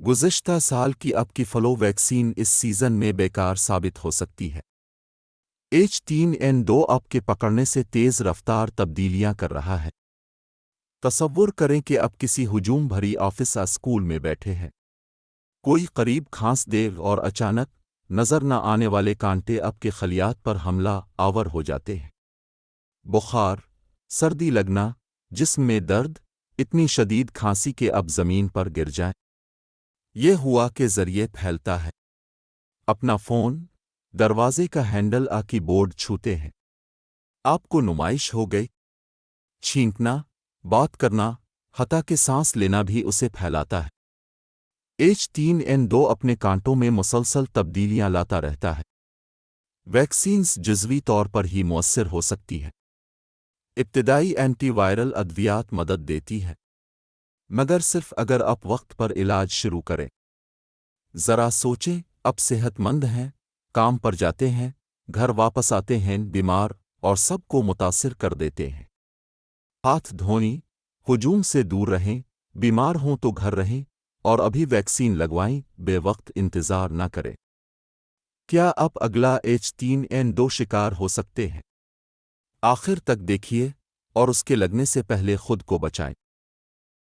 گزشتہ سال کی اب کی فلو ویکسین اس سیزن میں بیکار ثابت ہو سکتی ہے۔ H3N2 اب کے پکڑنے سے تیز رفتار تبدیلیاں کر رہا ہے۔ تصور کریں کہ اب کسی ہجوم بھری آفس یا اسکول میں بیٹھے ہیں۔ کوئی قریب کھانس دے اور اچانک نظر نہ آنے والے کانٹے اب کے خلیات پر حملہ آور ہو جاتے ہیں۔ بخار، سردی لگنا، جسم میں درد، اتنی شدید کھانسی کہ اب زمین پر گر جائیں۔ یہ ہوا کے ذریعے پھیلتا ہے۔ اپنا فون، دروازے کا ہینڈل کی بورڈ چھوتے ہیں۔ آپ کو نمائش ہو گئی۔ چھینکنا، بات کرنا، حتیٰ کہ سانس لینا بھی اسے پھیلاتا ہے۔ H3N2 اپنے کانٹوں میں مسلسل تبدیلیاں لاتا رہتا ہے۔ ویکسینز جزوی طور پر ہی مؤثر ہو سکتی ہے۔ ابتدائی اینٹی وائرل ادویات مدد دیتی ہے، مگر صرف اگر آپ وقت پر علاج شروع کریں۔ ذرا سوچیں، اب صحت مند ہیں، کام پر جاتے ہیں، گھر واپس آتے ہیں بیمار اور سب کو متاثر کر دیتے ہیں۔ ہاتھ دھوئیں، ہجوم سے دور رہیں، بیمار ہوں تو گھر رہیں، اور ابھی ویکسین لگوائیں، بے وقت انتظار نہ کریں۔ کیا آپ اگلا H3N2 شکار ہو سکتے ہیں؟ آخر تک دیکھیے اور اس کے لگنے سے پہلے خود کو بچائیں۔